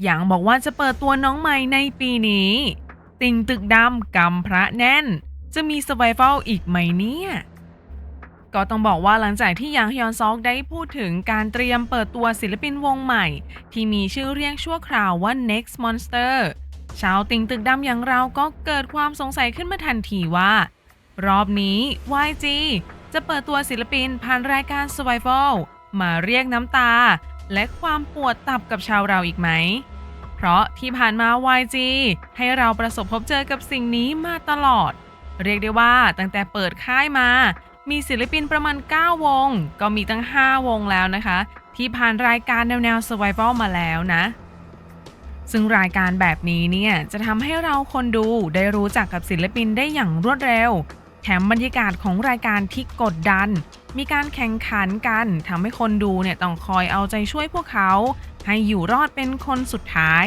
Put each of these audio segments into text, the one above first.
อย่างบอกว่าจะเปิดตัวน้องใหม่ในปีนี้ ติ่งตึกดำกำพระแน่นจะมี Survival อีกไหมเนี่ยก็ต้องบอกว่าหลังจากที่หยางฮยอนซอกได้พูดถึงการเตรียมเปิดตัวศิลปินวงใหม่ที่มีชื่อเรียกชั่วคราวว่า Next Monster ชาวติ่งตึกดำอย่างเราก็เกิดความสงสัยขึ้นมาทันทีว่ารอบนี้ YG จะเปิดตัวศิลปินผ่านรายการ Survival มาเรียกน้ำตาและความปวดตับกับชาวเราอีกไหมเพราะที่ผ่านมา YG ให้เราประสบพบเจอกับสิ่งนี้มาตลอดเรียกได้ว่าตั้งแต่เปิดค่ายมามีศิลปินประมาณ9วงก็มีตั้ง5วงแล้วนะคะที่ผ่านรายการแนว Survival มาแล้วนะซึ่งรายการแบบนี้เนี่ยจะทำให้เราคนดูได้รู้จักกับศิลปินได้อย่างรวดเร็วแถมบรรยากาศของรายการที่กดดันมีการแข่งขันกันทำให้คนดูเนี่ยต้องคอยเอาใจช่วยพวกเขาให้อยู่รอดเป็นคนสุดท้าย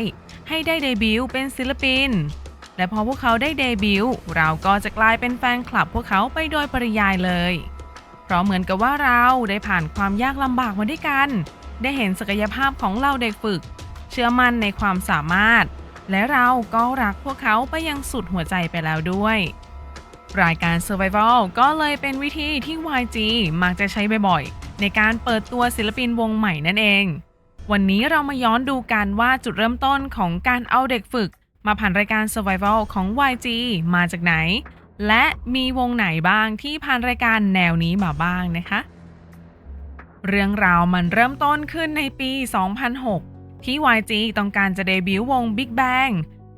ให้ได้เดบิวต์เป็นศิลปินและพอพวกเขาได้เดบิวต์เราก็จะกลายเป็นแฟนคลับพวกเขาไปโดยปริยายเลยเพราะเหมือนกับว่าเราได้ผ่านความยากลำบากมาด้วยกันได้เห็นศักยภาพของเราเด็กฝึกเชื่อมั่นในความสามารถและเราก็รักพวกเขาไปยังสุดหัวใจไปแล้วด้วยรายการ Survival ก็เลยเป็นวิธีที่ YG มักจะใช้บ่อยๆในการเปิดตัวศิลปินวงใหม่นั่นเองวันนี้เรามาย้อนดูกันว่าจุดเริ่มต้นของการเอาเด็กฝึกมาผ่านรายการ Survival ของ YG มาจากไหนและมีวงไหนบ้างที่ผ่านรายการแนวนี้มาบ้างนะคะเรื่องราวมันเริ่มต้นขึ้นในปี 2006 ที่ YG ต้องการจะเดบิวต์วง Big Bang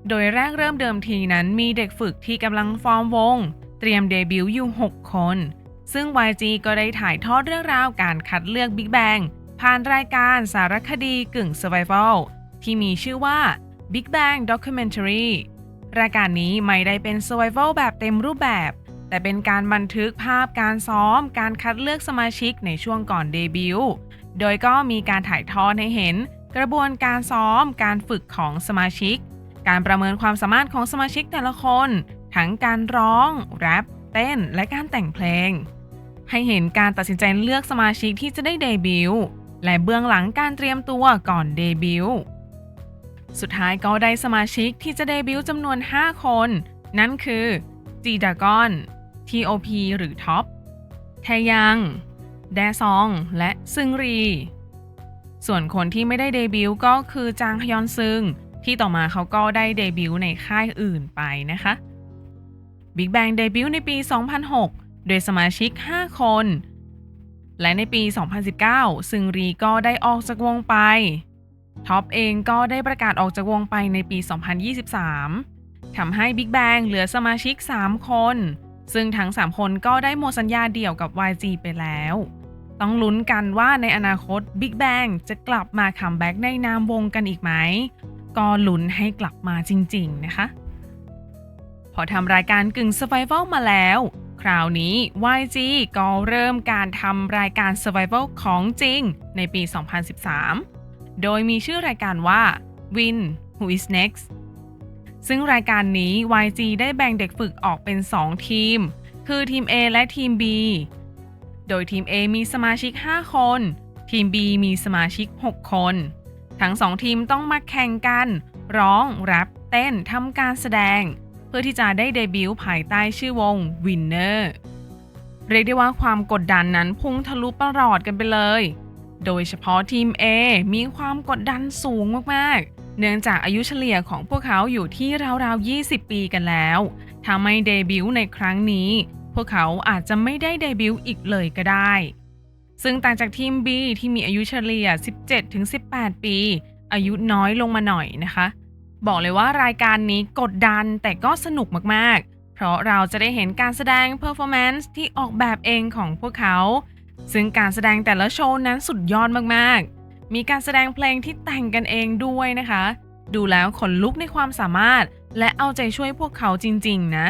โดยแรกเริ่มเดิมทีนั้นมีเด็กฝึกที่กำลังฟอร์มวงเตรียมเดบิวต์อยู่6คนซึ่ง YG ก็ได้ถ่ายทอดเรื่องราวการคัดเลือก Big Bang ผ่านรายการสารคดีกึ่ง Survival ที่มีชื่อว่า Big Bang Documentary รายการนี้ไม่ได้เป็น Survival แบบเต็มรูปแบบแต่เป็นการบันทึกภาพการซ้อมการคัดเลือกสมาชิกในช่วงก่อนเดบิวต์โดยก็มีการถ่ายทอดให้เห็นกระบวนการซ้อมการฝึกของสมาชิกการประเมินความสามารถของสมาชิกแต่ละคนทั้งการร้องแรปเต้นและการแต่งเพลงให้เห็นการตัดสินใจเลือกสมาชิกที่จะได้เดบิวต์และเบื้องหลังการเตรียมตัวก่อนเดบิวต์สุดท้ายก็ได้สมาชิกที่จะเดบิวต์จำนวน5คนนั่นคือจีดากอน TOP หรือท็อปแทยังแดซองและซึงรีส่วนคนที่ไม่ได้เดบิวต์ก็คือจางฮยอนซึงที่ต่อมาเขาก็ได้เดบิวต์ในค่ายอื่นไปนะคะ Big Bang เดบิวต์ในปี 2006 โดยสมาชิก5คนและในปี 2019 ซึงรีก็ได้ออกจากวงไปท็อปเองก็ได้ประกาศออกจากวงไปในปี 2023 ทำให้ Big Bang เหลือสมาชิก3คนซึ่งทั้ง3คนก็ได้หมดสัญญาเดี่ยวกับ YG ไปแล้วต้องลุ้นกันว่าในอนาคต Big Bang จะกลับมาคัมแบ็กในนามวงกันอีกไหมก็ลุ้นให้กลับมาจริงๆนะคะพอทำรายการกึ่ง Survival มาแล้วคราวนี้ YG ก็เริ่มการทำรายการ Survival ของจริงในปี 2013 โดยมีชื่อรายการว่า Win Who is Next ซึ่งรายการนี้ YG ได้แบ่งเด็กฝึกออกเป็น2ทีมคือทีม A และทีม B โดยทีม A มีสมาชิก5คนทีม B มีสมาชิก6คนทั้ง2ทีมต้องมาแข่งกันร้องแรปเต้นทำการแสดงเพื่อที่จะได้เดบิวต์ภายใต้ชื่อวง Winner เรียกได้ว่าความกดดันนั้นพุ่งทะลุประหลอดกันไปเลยโดยเฉพาะทีม A มีความกดดันสูงมากๆเนื่องจากอายุเฉลี่ยของพวกเขาอยู่ที่ราวๆ20 ปีกันแล้วถ้าไม่เดบิวต์ในครั้งนี้พวกเขาอาจจะไม่ได้เดบิวต์อีกเลยก็ได้ซึ่งต่างจากทีม B ที่มีอายุเฉลี่ย 17-18 ปีอายุน้อยลงมาหน่อยนะคะบอกเลยว่ารายการนี้กดดันแต่ก็สนุกมากๆเพราะเราจะได้เห็นการแสดงเพอร์ฟอร์แมนซ์ที่ออกแบบเองของพวกเขาซึ่งการแสดงแต่ละโชว์นั้นสุดยอดมากๆมีการแสดงเพลงที่แต่งกันเองด้วยนะคะดูแล้วขนลุกในความสามารถและเอาใจช่วยพวกเขาจริงๆนะ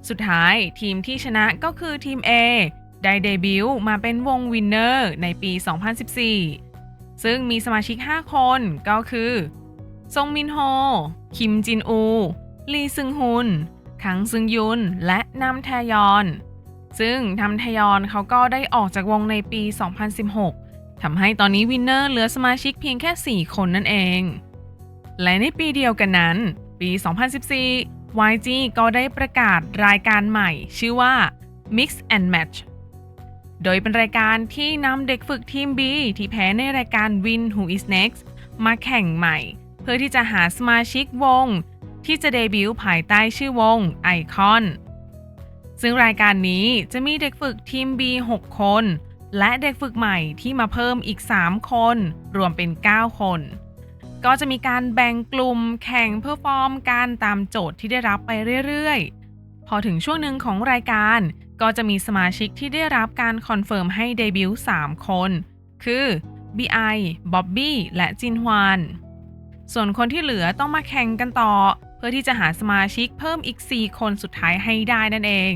สุดท้ายทีมที่ชนะก็คือทีม A ได้เดบิวต์มาเป็นวง Winner ในปี 2014 ซึ่งมีสมาชิก5คนก็คือซงมินโฮคิมจินอูลีซึงฮุนคังซึงยุนและนัมแทยอนซึ่งนัมแทยอนเขาก็ได้ออกจากวงในปี 2016 ทำให้ตอนนี้ Winner เหลือสมาชิกเพียงแค่4คนนั่นเอง และในปีเดียวกันนั้นปี 2014 YG ก็ได้ประกาศรายการใหม่ชื่อว่า Mix and Match โดยเป็นรายการที่นำเด็กฝึกทีม B ที่แพ้ในรายการ Win Who is Next มาแข่งใหม่เพื่อที่จะหาสมาชิกวงที่จะเดบิวต์ภายใต้ชื่อวง Icon ซึ่งรายการนี้จะมีเด็กฝึกทีม B 6 คนและเด็กฝึกใหม่ที่มาเพิ่มอีก 3 คนรวมเป็น 9 คนก็จะมีการแบ่งกลุ่มแข่งเพอร์ฟอร์มกันตามโจทย์ที่ได้รับไปเรื่อยๆพอถึงช่วงหนึ่งของรายการก็จะมีสมาชิกที่ได้รับการคอนเฟิร์มให้เดบิวต์ 3 คนคือ BI บ๊อบบี้และจินฮวานส่วนคนที่เหลือต้องมาแข่งกันต่อเพื่อที่จะหาสมาชิกเพิ่มอีก 4 คนสุดท้ายให้ได้นั่นเอง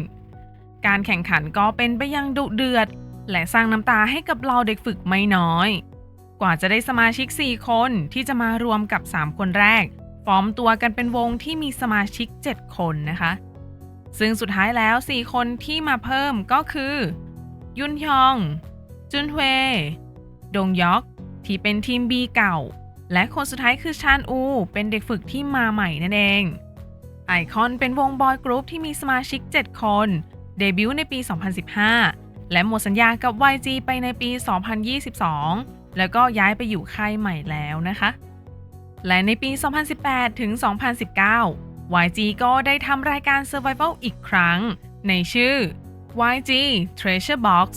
การแข่งขันก็เป็นไปอย่างดุเดือดและสร้างน้ำตาให้กับเราเด็กฝึกไม่น้อยกว่าจะได้สมาชิก 4 คนที่จะมารวมกับ 3 คนแรกฟอร์มตัวกันเป็นวงที่มีสมาชิก 7 คนนะคะซึ่งสุดท้ายแล้ว 4 คนที่มาเพิ่มก็คือยุนฮยองจุนเฮวดงยอกที่เป็นทีม B เก่าและคนสุดท้ายคือชานอูเป็นเด็กฝึกที่มาใหม่นั่นเองไอคอนเป็นวงบอยกรุ๊ปที่มีสมาชิก 7 คนเดบิวต์ในปี 2015 และหมดสัญญากับ YG ไปในปี 2022 แล้วก็ย้ายไปอยู่ค่ายใหม่แล้วนะคะและในปี 2018 ถึง 2019 YG ก็ได้ทำรายการ Survival อีกครั้งในชื่อ YG Treasure Box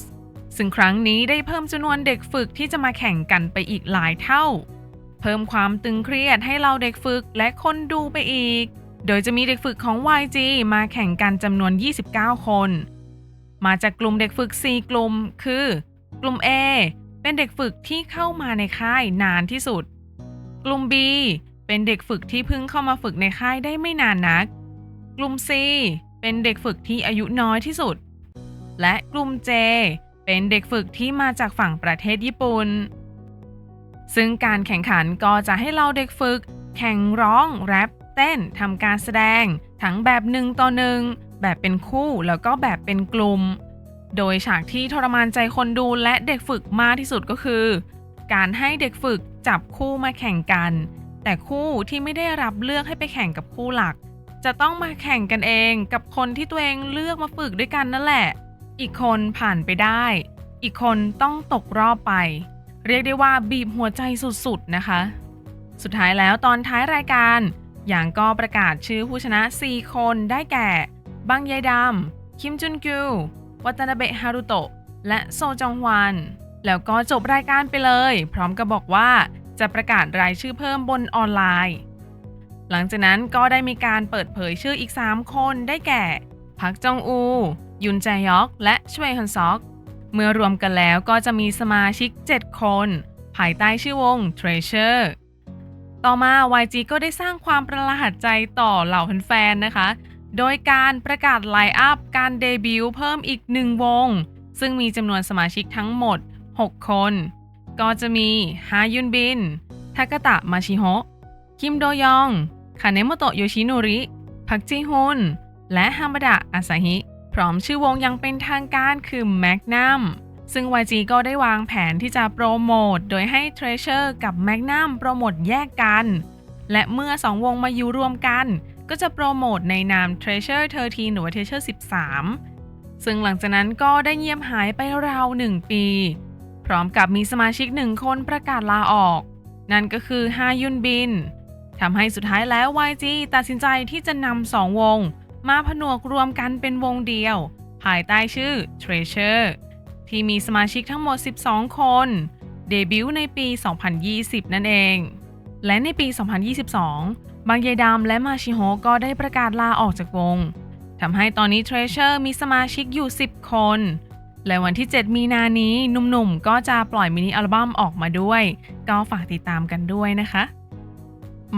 ซึ่งครั้งนี้ได้เพิ่มจำนวนเด็กฝึกที่จะมาแข่งกันไปอีกหลายเท่าเพิ่มความตึงเครียดให้เราเด็กฝึกและคนดูไปอีกโดยจะมีเด็กฝึกของ YG มาแข่งกันจำนวน 29 คนมาจากกลุ่มเด็กฝึก 4 กลุ่มคือกลุ่ม A เป็นเด็กฝึกที่เข้ามาในค่ายนานที่สุดกลุ่ม B เป็นเด็กฝึกที่เพิ่งเข้ามาฝึกในค่ายได้ไม่นานนักกลุ่ม C เป็นเด็กฝึกที่อายุน้อยที่สุดและกลุ่ม J เป็นเด็กฝึกที่มาจากฝั่งประเทศญี่ปุ่นซึ่งการแข่งขันก็จะให้เราเด็กฝึกแข่งร้องแรปเต้นทำการแสดงทั้งแบบ1 ต่อ 1แบบเป็นคู่แล้วก็แบบเป็นกลุ่มโดยฉากที่ทรมานใจคนดูและเด็กฝึกมากที่สุดก็คือการให้เด็กฝึกจับคู่มาแข่งกันแต่คู่ที่ไม่ได้รับเลือกให้ไปแข่งกับคู่หลักจะต้องมาแข่งกันเองกับคนที่ตัวเองเลือกมาฝึกด้วยกันนั่นแหละอีกคนผ่านไปได้อีกคนต้องตกรอบไปเรียกได้ว่าบีบหัวใจสุดๆนะคะสุดท้ายแล้วตอนท้ายรายการอย่างก็ประกาศชื่อผู้ชนะ 4 คนได้แก่บังเยดำคิมจุนกิววัตนาเบะฮารุโตะและโซจองฮวานแล้วก็จบรายการไปเลยพร้อมกับบอกว่าจะประกาศรายชื่อเพิ่มบนออนไลน์หลังจากนั้นก็ได้มีการเปิดเผยชื่ออีก 3 คนได้แก่พักจองอูยุนแจยอกและชเวฮันซอกเมื่อรวมกันแล้วก็จะมีสมาชิก 7 คนภายใต้ชื่อวง Treasure ต่อมา YG ก็ได้สร้างความประหลาดใจต่อเหล่าแฟนๆนะคะโดยการประกาศไลน์อัพการเดบิวต์เพิ่มอีก 1 วงซึ่งมีจำนวนสมาชิกทั้งหมด 6 คนก็จะมีฮายุนบินทากาตะมาชิโฮะคิมโดยองคาเนโมโตะโยชิโนริพักจิฮุนและฮามาดะอาซาฮิพร้อมชื่อวงยังเป็นทางการคือ Magnum ซึ่ง YG ก็ได้วางแผนที่จะโปรโมทโดยให้ Treasure กับ Magnum โปรโมทแยกกันและเมื่อ 2 วงมาอยู่รวมกันก็จะโปรโมทในนาม Treasure 13 หรือว่า Treasure 13 ซึ่งหลังจากนั้นก็ได้เงียบหายไปราว 1 ปีพร้อมกับมีสมาชิก 1 คนประกาศลาออกนั่นก็คือฮายุนบินทำให้สุดท้ายแล้ว YG ตัดสินใจที่จะนำ 2 วงมาผนวกรวมกันเป็นวงเดียวภายใต้ชื่อ Treasure ที่มีสมาชิกทั้งหมด 12 คนเดบิวต์ในปี 2020 นั่นเองและในปี 2022 บางเยดามและมาชิโฮะก็ได้ประกาศลาออกจากวงทำให้ตอนนี้ Treasure มีสมาชิกอยู่ 10 คนและวันที่ 7 มีนานี้หนุ่มๆก็จะปล่อยมินิอัลบั้มออกมาด้วยก็ฝากติดตามกันด้วยนะคะ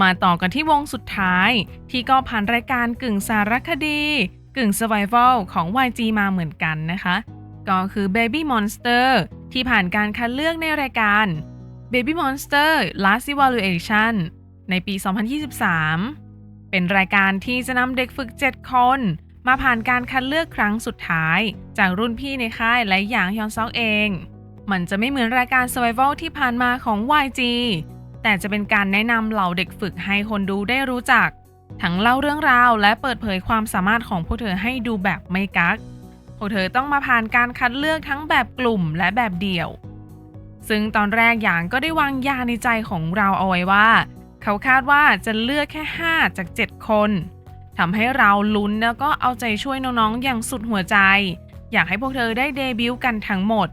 มาต่อกันที่วงสุดท้ายที่ก็ผ่านรายการกึ่งสารคดีกึ่ง Survival ของ YG มาเหมือนกันนะคะก็คือ Baby Monster ที่ผ่านการคัดเลือกในรายการ Baby Monster Last Evaluation ในปี 2023 เป็นรายการที่จะนำเด็กฝึก 7 คนมาผ่านการคัดเลือกครั้งสุดท้ายจากรุ่นพี่ในค่ายและหยางฮยอนซอกเองมันจะไม่เหมือนรายการ Survival ที่ผ่านมาของ YG แต่จะเป็นการแนะนำเหล่าเด็กฝึกให้คนดูได้รู้จักทั้งเล่าเรื่องราวและเปิดเผยความสามารถของพวกเธอให้ดูแบบไม่กักพวกเธอต้องมาผ่านการคัดเลือกทั้งแบบกลุ่มและแบบเดี่ยวซึ่งตอนแรกหยางก็ได้วางยาในใจของเราเอาไว้ว่าเขาคาดว่าจะเลือกแค่5จาก7คนทำให้เราลุ้นแล้วก็เอาใจช่วยน้องๆอย่างสุดหัวใจอยากให้พวกเธอได้เดบิวต์กันทั้งหมด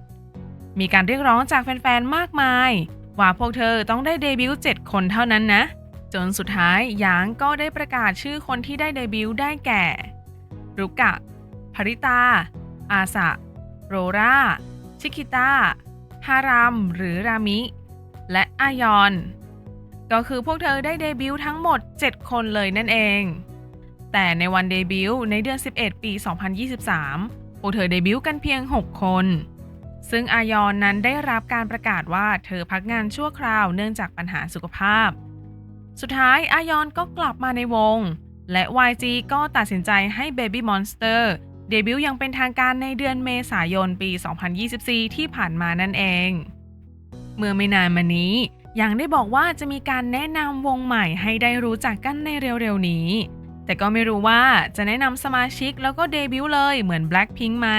มีการเรียกร้องจากแฟนๆมากมายว่าพวกเธอต้องได้เดบิวต์7คนเท่านั้นนะจนสุดท้ายหยางก็ได้ประกาศชื่อคนที่ได้เดบิวต์ได้แก่รุกะภริตาอาสะโรราชิคิตาฮารัมหรือรามิและอายอนก็คือพวกเธอได้เดบิวต์ทั้งหมด7คนเลยนั่นเองแต่ในวันเดบิวต์ในเดือน11ปี2023พวกเธอเดบิวต์กันเพียง6คนซึ่งอายอนนั้นได้รับการประกาศว่าเธอพักงานชั่วคราวเนื่องจากปัญหาสุขภาพสุดท้ายอายอนก็กลับมาในวงและ YG ก็ตัดสินใจให้ Baby Monster เดบิวต์อย่างเป็นทางการในเดือนเมษายนปี2024ที่ผ่านมานั่นเองเมื่อไม่นานมานี้ยังได้บอกว่าจะมีการแนะนำวงใหม่ให้ได้รู้จักกันในเร็วๆนี้แต่ก็ไม่รู้ว่าจะแนะนำสมาชิกแล้วก็เดบิวต์เลยเหมือน Blackpink ไหม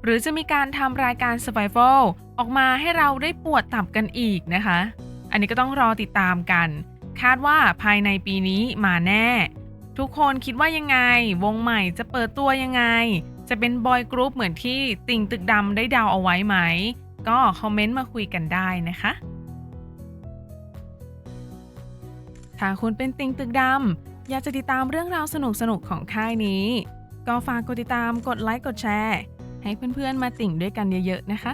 หรือจะมีการทำรายการ Survival ออกมาให้เราได้ปวดตับกันอีกนะคะอันนี้ก็ต้องรอติดตามกันคาดว่าภายในปีนี้มาแน่ทุกคนคิดว่ายังไงวงใหม่จะเปิดตัวยังไงจะเป็นบอยกรุ๊ปเหมือนที่ติ่งตึกดำได้เดาเอาไว้ไหมก็คอมเมนต์มาคุยกันได้นะคะถ้าคุณเป็นติ่งตึกดำอยากจะติดตามเรื่องราวสนุกๆของค่ายนี้ก็ฝากกดติดตามกดไลค์กดแชร์ให้เพื่อนๆมาติ่งด้วยกันเยอะๆนะคะ